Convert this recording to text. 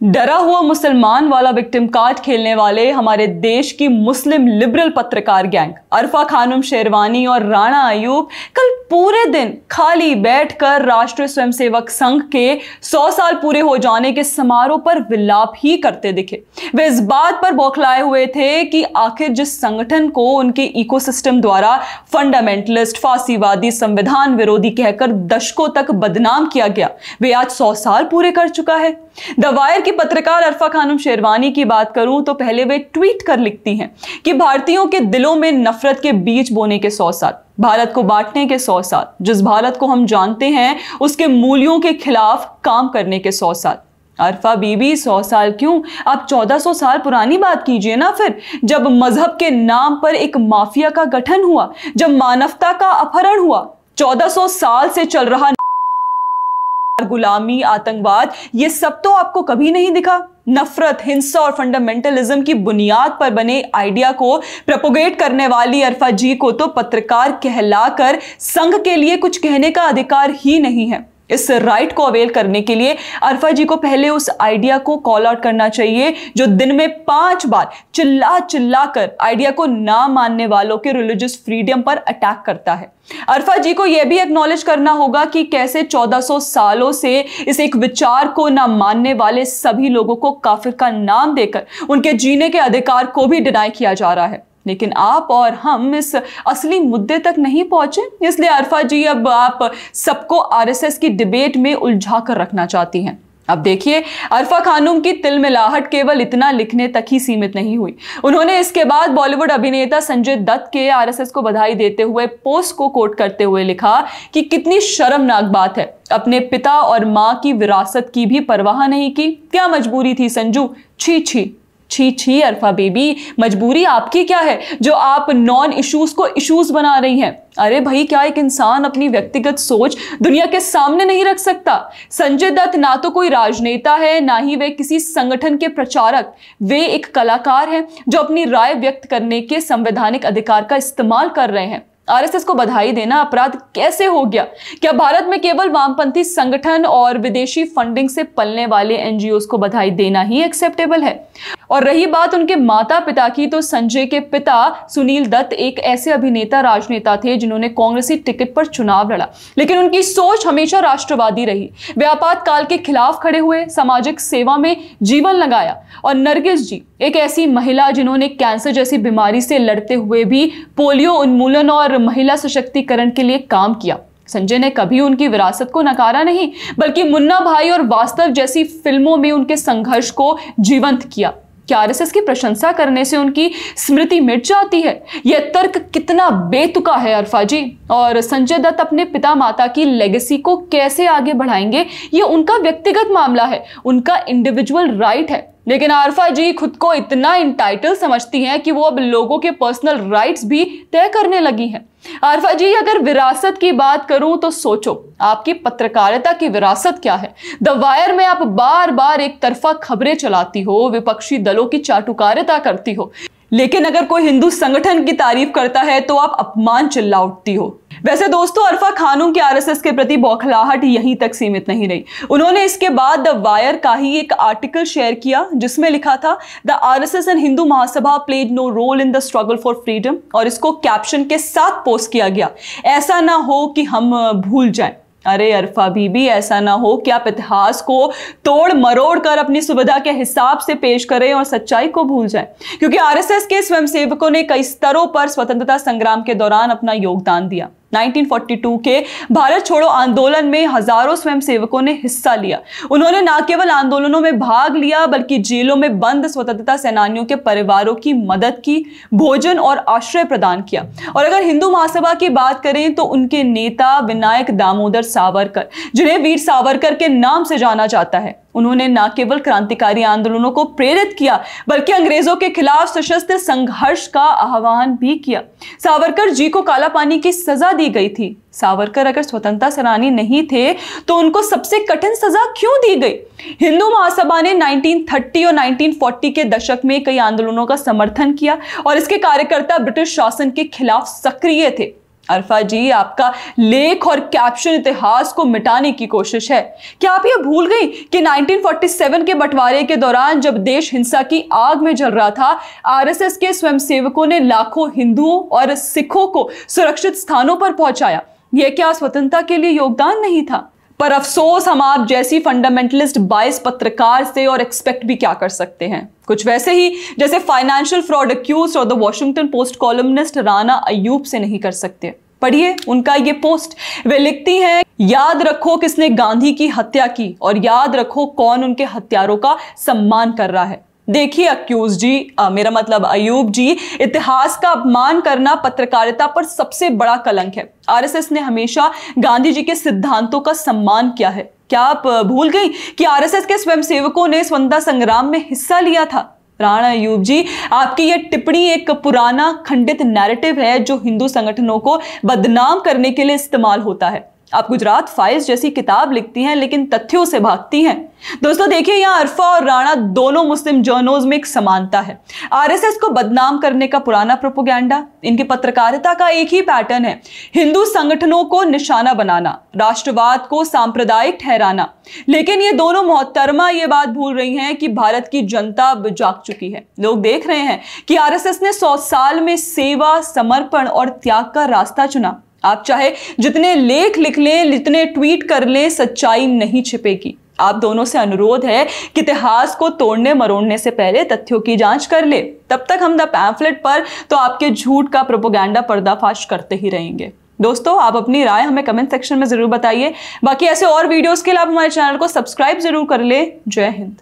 डरा हुआ मुसलमान वाला विक्टिम कार्ड खेलने वाले हमारे देश की मुस्लिम लिबरल पत्रकार गैंग अरफा खानम शेरवानी और राणा अयूब कल पूरे दिन खाली बैठकर राष्ट्रीय स्वयंसेवक संघ के 100 साल पूरे हो जाने के समारोह पर विलाप ही करते दिखे। वे इस बात पर बौखलाए हुए थे कि आखिर जिस संगठन को उनके इकोसिस्टम द्वारा फंडामेंटलिस्ट, फांसीवादी, संविधान विरोधी कहकर दशकों तक बदनाम किया गया, वे आज 100 साल पूरे कर चुका है। द वायर की पत्रकार अरफा खानम शेरवानी की बात करूं तो पहले वे ट्वीट कर लिखती हैं कि भारतीयों के दिलों में नफरत के बीज बोने के 100 साल, भारत को बांटने के 100 साल, जिस भारत को हम जानते हैं उसके मूल्यों के खिलाफ काम करने के 100 साल। अरफा बीबी 100 साल क्यों, आप 1400 साल पुरानी बात कीजिए ना। फिर जब मजहब के नाम पर एक माफिया का गठन हुआ, जब मानवता का अपहरण हुआ, 1400 साल से चल रहा गुलामी, आतंकवाद, ये सब तो आपको कभी नहीं दिखा। नफरत, हिंसा और फंडामेंटलिज्म की बुनियाद पर बने आइडिया को प्रोपोगेट करने वाली अरफा जी को तो पत्रकार कहलाकर संघ के लिए कुछ कहने का अधिकार ही नहीं है। इस राइट को अवेल करने के लिए अरफा जी को पहले उस आइडिया को कॉल आउट करना चाहिए जो दिन में 5 बार चिल्ला चिल्ला कर आइडिया को ना मानने वालों के रिलीजियस फ्रीडम पर अटैक करता है। अरफा जी को यह भी एक्नॉलेज करना होगा कि कैसे 1400 सालों से इस एक विचार को ना मानने वाले सभी लोगों को काफिर का नाम देकर उनके जीने के अधिकार को भी डिनाई किया जा रहा है। लेकिन आप और हम इस असली मुद्दे तक नहीं पहुंचे, इसलिए अरफा जी अब आप सबको आरएसएस की डिबेट में उलझा कर रखना चाहती हैं। अब देखिए, अरफा खानम की तिलमिलाहट केवल इतना लिखने तक ही सीमित नहीं हुई। उन्होंने इसके बाद बॉलीवुड अभिनेता संजय दत्त के आरएसएस को बधाई देते हुए पोस्ट को कोट करते हुए लिखा कि कितनी शर्मनाक बात है, अपने पिता और मां की विरासत की भी परवाह नहीं की, क्या मजबूरी थी संजू, छी छी छी छी। अरफा बेबी, मजबूरी आपकी क्या है जो आप नॉन इश्यूज को इश्यूज बना रही हैं? अरे भाई, क्या एक इंसान अपनी व्यक्तिगत सोच दुनिया के सामने नहीं रख सकता? संजय दत्त ना तो कोई राजनेता है, ना ही वे किसी संगठन के प्रचारक, वे एक कलाकार हैं जो अपनी राय व्यक्त करने के संवैधानिक अधिकार का इस्तेमाल कर रहे हैं। आरएसएस को बधाई देना अपराध कैसे हो गया? क्या भारत में केवल वामपंथी संगठन और विदेशी फंडिंग से पलने वाले एनजीओज को बधाई देना ही एक्सेप्टेबल है? और रही बात उनके माता पिता की, तो संजय के पिता सुनील दत्त एक ऐसे अभिनेता राजनेता थे जिन्होंने कांग्रेसी टिकट पर चुनाव लड़ा, लेकिन उनकी सोच हमेशा राष्ट्रवादी रही। वे आपातकाल के खिलाफ खड़े हुए, सामाजिक सेवा में जीवन लगाया। और नरगिस जी, एक ऐसी महिला जिन्होंने कैंसर जैसी बीमारी से लड़ते हुए भी पोलियो उन्मूलन और महिला सशक्तिकरण के लिए काम किया। संजय ने कभी उनकी विरासत को नकारा नहीं, बल्कि मुन्ना भाई और वास्तव जैसी फिल्मों में उनके संघर्ष को जीवंत किया। क्या आरएसएस की प्रशंसा करने से उनकी स्मृति मिट जाती है? यह तर्क कितना बेतुका है अरफा जी। और संजय दत्त अपने पिता माता की लेगेसी को कैसे आगे बढ़ाएंगे, ये उनका व्यक्तिगत मामला है, उनका इंडिविजुअल राइट है। लेकिन अरफा जी खुद को इतना इंटाइटल समझती हैं कि वो अब लोगों के पर्सनल राइट्स भी तय करने लगी हैं। अरफा जी, अगर विरासत की बात करूं तो सोचो, आपकी पत्रकारिता की विरासत क्या है? द वायर में आप बार बार एक तरफा खबरें चलाती हो, विपक्षी दलों की चाटुकारिता करती हो, लेकिन अगर कोई हिंदू संगठन की तारीफ करता है तो आप अपमान चिल्ला उठती हो। वैसे दोस्तों, अरफा खानम की आरएसएस के प्रति बौखलाहट यहीं तक सीमित नहीं रही। उन्होंने इसके बाद द वायर का ही एक आर्टिकल शेयर किया जिसमें लिखा था, the RSS and Hindu Mahasabha played no role in the struggle for freedom, और इसको कैप्शन के साथ पोस्ट किया गया, ऐसा ना हो कि हम भूल जाएं। अरे अरफा बीबी, ऐसा ना हो कि आप इतिहास को तोड़ मरोड़ कर अपनी सुविधा के हिसाब से पेश करें और सच्चाई को भूल जाएं, क्योंकि आरएसएस के स्वयंसेवकों ने कई स्तरों पर स्वतंत्रता संग्राम के दौरान अपना योगदान दिया। 1942 के भारत छोड़ो आंदोलन में हजारों स्वयंसेवकों ने हिस्सा लिया। उन्होंने न केवल आंदोलनों में भाग लिया, बल्कि जेलों में बंद स्वतंत्रता सेनानियों के परिवारों की मदद की, भोजन और आश्रय प्रदान किया। और अगर हिंदू महासभा की बात करें तो उनके नेता विनायक दामोदर सावरकर, जिन्हें वीर सावरकर के नाम से जाना जाता है, उन्होंने न केवल क्रांतिकारी आंदोलनों को प्रेरित किया, बल्कि अंग्रेजों के खिलाफ सशस्त्र संघर्ष का आह्वान भी किया। सावरकर जी को काला पानी की सजा दी गई थी। सावरकर अगर स्वतंत्रता सेनानी नहीं थे तो उनको सबसे कठिन सजा क्यों दी गई? हिंदू महासभा ने 1930 और 1940 के दशक में कई आंदोलनों का समर्थन किया और इसके कार्यकर्ता ब्रिटिश शासन के खिलाफ सक्रिय थे। अरफा जी, आपका लेख और कैप्शन इतिहास को मिटाने की कोशिश है। क्या आप ये भूल गई कि 1947 के बंटवारे के दौरान जब देश हिंसा की आग में जल रहा था, आरएसएस के स्वयंसेवकों ने लाखों हिंदुओं और सिखों को सुरक्षित स्थानों पर पहुंचाया। यह क्या स्वतंत्रता के लिए योगदान नहीं था? पर अफसोस, हम आप जैसी फंडामेंटलिस्ट 22 पत्रकार से और एक्सपेक्ट भी क्या कर सकते हैं। कुछ वैसे ही जैसे फाइनेंशियल फ्रॉड अक्यूज और the Washington Post columnist Rana Ayyub से नहीं कर सकते। पढ़िए उनका ये पोस्ट। वे लिखती हैं, याद रखो किसने गांधी की हत्या की और याद रखो कौन उनके हत्यारों का सम्मान कर रहा है। देखिए अक्यूज जी, मेरा मतलब अय्यूब जी, इतिहास का अपमान करना पत्रकारिता पर सबसे बड़ा कलंक है। आरएसएस ने हमेशा गांधी जी के सिद्धांतों का सम्मान किया है। क्या आप भूल गई कि आरएसएस के स्वयंसेवकों ने स्वतंत्रता संग्राम में हिस्सा लिया था? राणा अय्यूब जी, आपकी यह टिप्पणी एक पुराना खंडित नैरेटिव है जो हिंदू संगठनों को बदनाम करने के लिए इस्तेमाल होता है। आप गुजरात फाइल्स जैसी किताब लिखती हैं लेकिन तथ्यों से भागती हैं। दोस्तों देखिए, यहां अरफा और राणा दोनों मुस्लिम जर्नल्स में एक समानता है। आरएसएस को बदनाम करने का पुराना प्रोपेगेंडा, इनकी पत्रकारिता का एक ही पैटर्न है। हिंदू संगठनों को निशाना बनाना, राष्ट्रवाद को सांप्रदायिक ठहराना। लेकिन ये दोनों मोहतरमा ये बात भूल रही हैं कि भारत की जनता अब जाग चुकी है। लोग देख रहे हैं कि आरएसएस ने 100 साल में सेवा, समर्पण और त्याग का रास्ता चुना। आप चाहे जितने लेख लिख लें, जितने ट्वीट कर लें, सच्चाई नहीं छिपेगी। आप दोनों से अनुरोध है कि इतिहास को तोड़ने मरोड़ने से पहले तथ्यों की जांच कर ले। तब तक हम द पैम्फलेट पर तो आपके झूठ का प्रोपेगेंडा पर्दाफाश करते ही रहेंगे। दोस्तों, आप अपनी राय हमें कमेंट सेक्शन में जरूर बताइए। बाकी ऐसे और वीडियोस के लिए आप हमारे चैनल को सब्सक्राइब जरूर कर ले। जय हिंद।